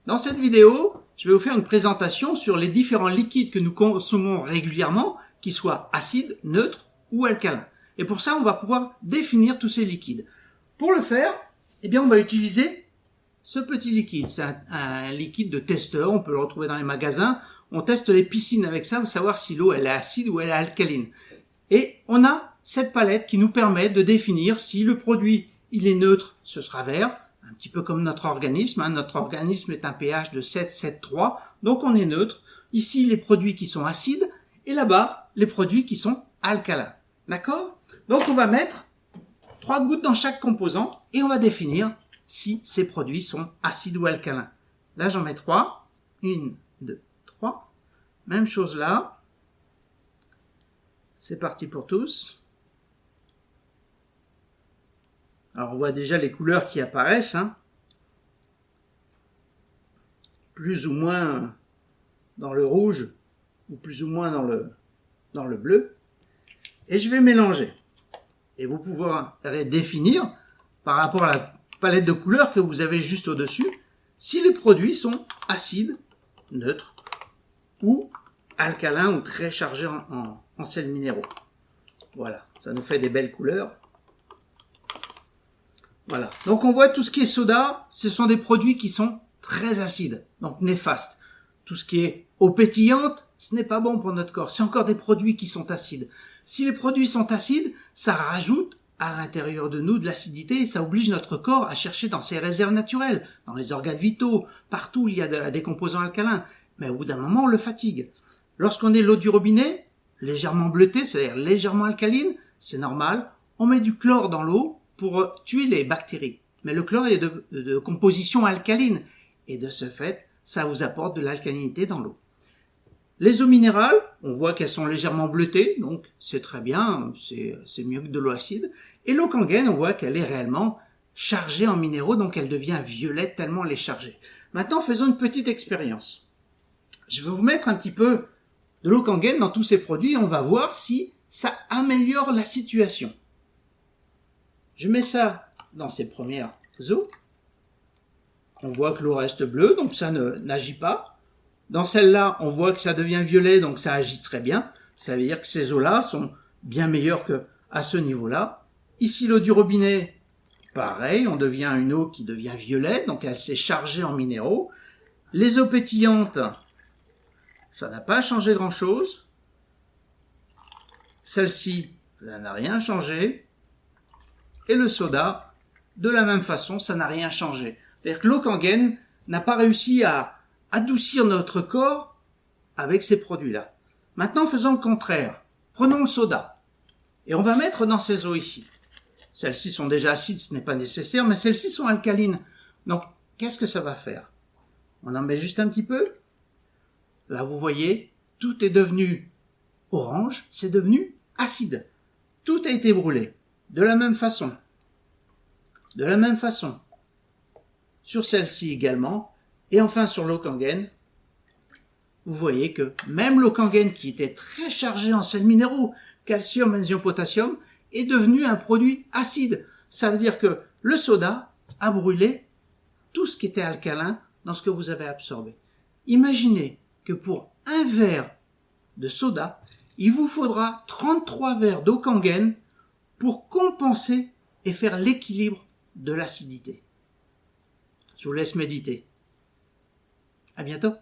Dans cette vidéo, je vais vous faire une présentation sur les différents liquides que nous consommons régulièrement, qu'ils soient acides, neutres ou alcalins. Et pour ça, on va pouvoir définir tous ces liquides. Pour le faire, eh bien, on va utiliser ce petit liquide. C'est un liquide de testeur, on peut le retrouver dans les magasins. On teste les piscines avec ça pour savoir si l'eau elle est acide ou elle est alcaline. Et on a cette palette qui nous permet de définir si le produit il est neutre, ce sera vert, un petit peu comme notre organisme. Notre organisme est un pH de 7, 7,3, donc on est neutre. Ici, les produits qui sont acides, et là-bas, les produits qui sont alcalins. D'accord? Donc on va mettre 3 gouttes dans chaque composant, et on va définir si ces produits sont acides ou alcalins. Là, j'en mets 3. 1, 2, 3. Même chose là. C'est parti pour tous. Alors, on voit déjà les couleurs qui apparaissent. Plus ou moins dans le rouge ou plus ou moins dans le bleu. Et je vais mélanger. Et vous pourrez définir par rapport à la palette de couleurs que vous avez juste au-dessus si les produits sont acides, neutres ou alcalins ou très chargés en sels minéraux. Voilà, ça nous fait des belles couleurs. Voilà, donc on voit tout ce qui est soda, ce sont des produits qui sont très acides, donc néfastes. Tout ce qui est eau pétillante, ce n'est pas bon pour notre corps, c'est encore des produits qui sont acides. Si les produits sont acides, ça rajoute à l'intérieur de nous de l'acidité et ça oblige notre corps à chercher dans ses réserves naturelles, dans les organes vitaux, partout où il y a des composants alcalins. Mais au bout d'un moment, on le fatigue. Lorsqu'on est l'eau du robinet, légèrement bleutée, c'est-à-dire légèrement alcaline, c'est normal, on met du chlore dans l'eau pour tuer les bactéries. Mais le chlore est de composition alcaline et de ce fait, ça vous apporte de l'alcalinité dans l'eau. Les eaux minérales, on voit qu'elles sont légèrement bleutées, donc c'est très bien, c'est mieux que de l'eau acide. Et l'eau Kangen, on voit qu'elle est réellement chargée en minéraux, donc elle devient violette tellement elle est chargée. Maintenant, faisons une petite expérience. Je vais vous mettre un petit peu de l'eau Kangen dans tous ces produits et on va voir si ça améliore la situation. Je mets ça dans ces premières eaux. On voit que l'eau reste bleue, donc ça n'agit pas. Dans celle-là, on voit que ça devient violet, donc ça agit très bien. Ça veut dire que ces eaux-là sont bien meilleures qu'à ce niveau-là. Ici, l'eau du robinet, pareil, on devient une eau qui devient violette, donc elle s'est chargée en minéraux. Les eaux pétillantes, ça n'a pas changé grand-chose. Celle-ci, ça n'a rien changé. Et le soda, de la même façon, ça n'a rien changé. C'est-à-dire que l'eau Kangen n'a pas réussi à adoucir notre corps avec ces produits-là. Maintenant, faisons le contraire. Prenons le soda. Et on va mettre dans ces eaux ici. Celles-ci sont déjà acides, ce n'est pas nécessaire, mais celles-ci sont alcalines. Donc, qu'est-ce que ça va faire? On en met juste un petit peu. Là, vous voyez, tout est devenu orange, c'est devenu acide. Tout a été brûlé. De la même façon. De la même façon. Sur celle-ci également. Et enfin sur l'eau Kangen. Vous voyez que même l'eau Kangen qui était très chargée en sels minéraux, calcium, magnésium, potassium, est devenu un produit acide. Ça veut dire que le soda a brûlé tout ce qui était alcalin dans ce que vous avez absorbé. Imaginez que pour un verre de soda, il vous faudra 33 verres d'eau Kangen pour compenser et faire l'équilibre de l'acidité. Je vous laisse méditer. À bientôt.